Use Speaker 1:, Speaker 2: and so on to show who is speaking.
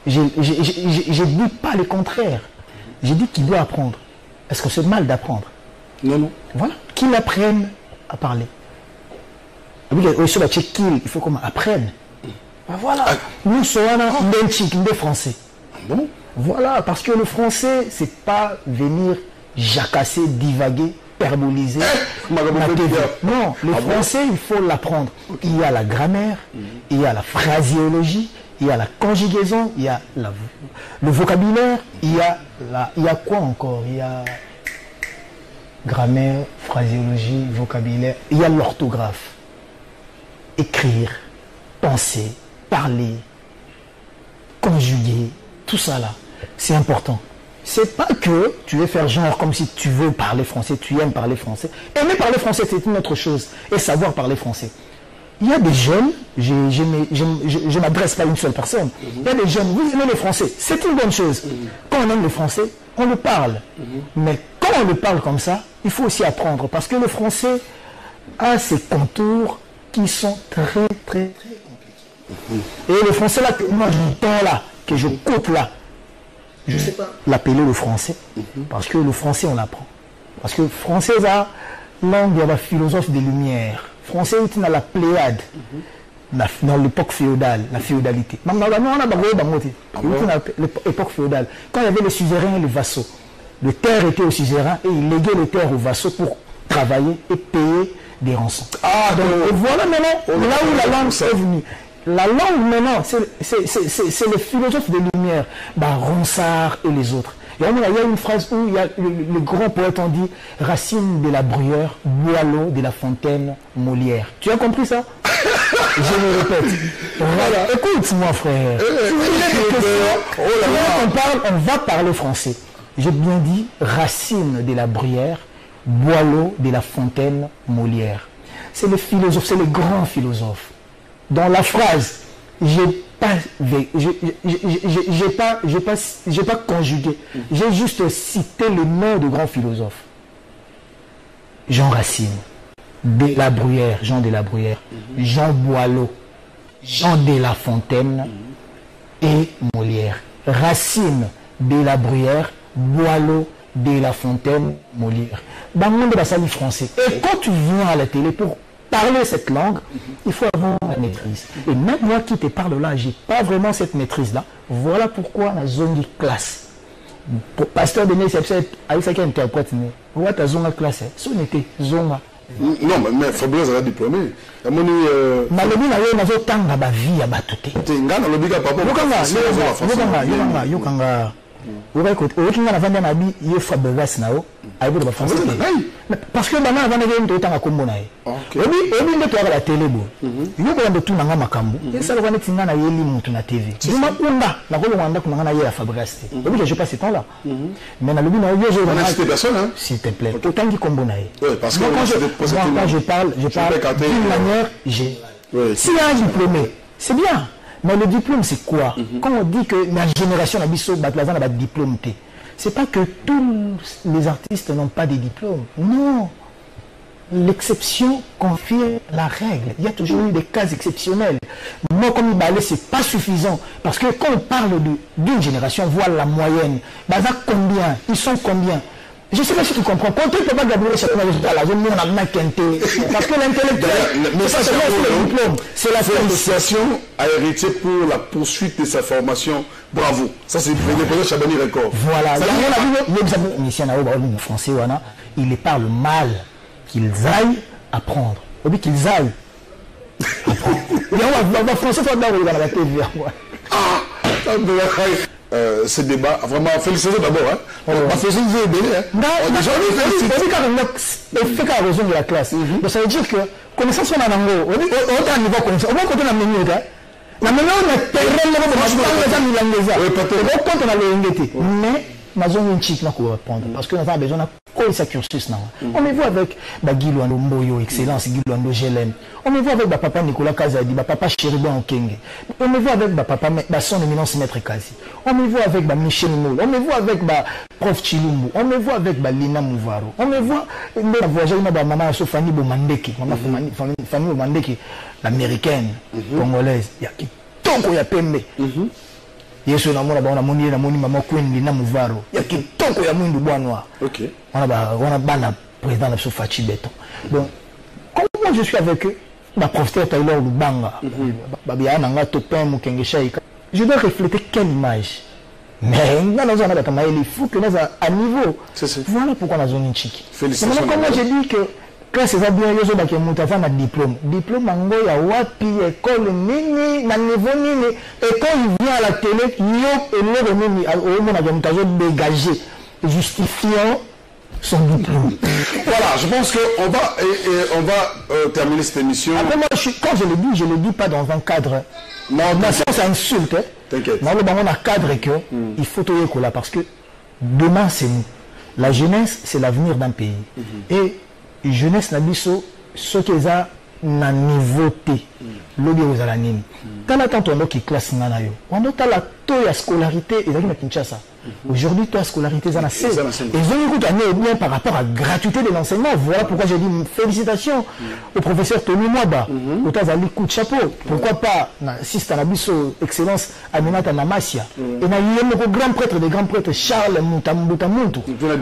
Speaker 1: Je dis pas le contraire. J'ai dit qu'il doit apprendre. Est-ce que c'est mal d'apprendre?
Speaker 2: Non, non.
Speaker 1: Voilà. Qu'il apprenne à parler. Il faut qu'on apprenne. Voilà. Nous sommes des Français.
Speaker 2: Bon.
Speaker 1: Voilà, parce que le français, c'est pas venir jacasser, divaguer, perboliser. Non, le français, il faut l'apprendre. Il y a la grammaire, il y a la phraséologie, il y a la conjugaison, il y a le vocabulaire, il y a quoi encore? Il y a grammaire, phraséologie, vocabulaire, il y a l'orthographe. Écrire, penser, parler, conjuguer, tout ça là, c'est important. C'est pas que tu veux faire genre comme si tu veux parler français, tu aimes parler français. Aimer parler français, c'est une autre chose. Et savoir parler français. Il y a des jeunes, je ne m'adresse pas à une seule personne. Il y a des jeunes, vous aimez le français, c'est une bonne chose. Quand on aime le français, on le parle. Mais quand on le parle comme ça, il faut aussi apprendre. Parce que le français a ses contours qui sont très, très, très compliqués. Et le français là, que moi j'entends là, que je coupe là, je ne sais pas l'appeler le français. Parce que le français, on l'apprend. Parce que le français, c'est la langue de la philosophe des Lumières. Français, c'est la Pléiade. Dans l'époque féodale, la féodalité. L'époque féodale. Quand il y avait le suzerain et le vassau, le terre était au suzerain et il léguait le terre au vassau pour travailler et payer des rançons. Donc, et voilà maintenant là où la langue est venue. La langue maintenant, c'est les philosophes des Lumières, Ronsard et les autres. Et il y a une phrase où il y a le grand poète, on dit Racine de la Bruyère, Boileau de la Fontaine, Molière. Tu as compris ça? Je le répète. Voilà. Écoute-moi, frère. On va parler français. J'ai bien dit Racine de la Bruyère, Boileau de la Fontaine, Molière. C'est les philosophes, c'est les grands philosophes. Dans la phrase, j'ai pas conjugué. J'ai juste cité le nom de grands philosophes. Jean Racine, de la Bruyère, Jean de la Bruyère, Jean Boileau, Jean de la Fontaine et Molière. Racine de la Bruyère, Boileau de la Fontaine, Molière. Dans le monde de la salle français. Et quand tu viens à la télé pour parler cette langue, il faut avoir la maîtrise. Et même moi qui te parle là, j'ai pas vraiment cette maîtrise-là. Voilà pourquoi la zone de classe. Pasteur Denis, c'est avec ça qui interprète. Voilà ta zone de classe. Son était zone.
Speaker 2: Non, mais Fabrice a diplômé.
Speaker 1: Malobi na yo nazo tanga ba vie ya batuté.
Speaker 2: Tenga na lobi ka papa.
Speaker 1: Yokanga. Parce que maintenant, avant de venir à Kombonaï, et puis la télé, il y a de tout dans ma cambo, et ça va être une année na TV. Je m'appunda, la Rolanda qu'on a à Fabrice. Et puis je passe ce temps-là. Mais dans le but, s'il te plaît, autant qu'il Kombonaï. Parce que quand je parle d'une manière, s'il y a un diplômé, c'est bien. Mais le diplôme, c'est quoi? Quand on dit que la génération a un diplôme, c'est pas que tous les artistes n'ont pas de diplôme. Non. L'exception confirme la règle. Il y a toujours eu des cas exceptionnels. Moi, comme il balait, c'est pas suffisant. Parce que quand on parle d'une génération, voit la moyenne. Combien? Ils sont combien? Je ne sais pas si tu comprends. Quand tu ne peux pas Gabriel Chakona, la zone où on a mis Kenté. Parce que l'intellectuel,
Speaker 2: mais ça, c'est
Speaker 1: le diplôme. C'est la
Speaker 2: félicitations à héritier pour la poursuite de sa formation. Bravo. Ça, c'est le Chabani Record.
Speaker 1: Voilà. Français, il parle mal qu'ils aillent apprendre. Au but qu'ils aillent apprendre. Il y a français, il faut d'abord la TV.
Speaker 2: Ce débat, vraiment, félicitations d'abord. Félicitations, vous avez
Speaker 1: fait qu'à raison de la classe. Ça veut dire que, connaissance on a dans l'eau, on est à niveau connaissance. On va continuer à mener. La même on a terrain, on a le mais ma zone une chic pour répondre parce que nous avons besoin de sa cursus. On me voit avec Guy Luando Mboyo, excellence, Guy Luando Gelem. On me voit avec papa Nicolas Kazadi, papa Chéribin Okenge. On me voit avec papa son éminence maître Kazi. On me voit avec Michel Moul. On me voit avec prof Chilumbu. On me voit avec Lina Mouvaro. On me voit avec voyageur maman Fanny Bomandeki, maman Fanny Bomandeki, l'américaine, congolaise. Il y a qui tant qu'il y a pembe. Yesu na moni mama Queen Lina Mouvaro. Il y a qui tant qu'il y a mwindu bwanwa.
Speaker 2: OK.
Speaker 1: On a bana président de Fachi Beton. Donc, comment je suis avec eux, ma professeur Taylor Lubanga, je dois refléter quelle image. Mais il faut que nous soyons à niveau. Voilà pourquoi nous sommes chic. Félicitations. Comment j'ai dit que quand c'est ça bien, il y a un diplôme. Diplôme, il y a wapi, école, nini, na niveau nini. Et quand il vient à la télé, il y a un dégagé, justifiant son diplôme.
Speaker 2: Voilà, je pense qu'on va terminer cette émission.
Speaker 1: Après, moi, quand je le dis pas dans un cadre. Non, ça insulte.
Speaker 2: T'inquiète.
Speaker 1: Non, on a un cadre que il faut tout écouler parce que demain, c'est nous. La jeunesse, c'est l'avenir d'un pays. Et jeunesse, nabiso, ce qu'ils ont, na niveauté. L'objet aux alanines. Quand on attend qui classe nanayo, on a la taux à scolarité, ils ont dit Kinshasa. Aujourd'hui, toi, scolarité, ils ont assez. Ils ont écouté bien par rapport à la gratuité de l'enseignement. Voilà pourquoi j'ai dit félicitations au professeur Tony Mwaba. Au Tazali, coup de chapeau. Pourquoi pas, si c'est un abisso, excellence, Aminata Namasia. Et il y a le grand prêtre des grands prêtres, Charles Moutamuntu.
Speaker 2: Voilà.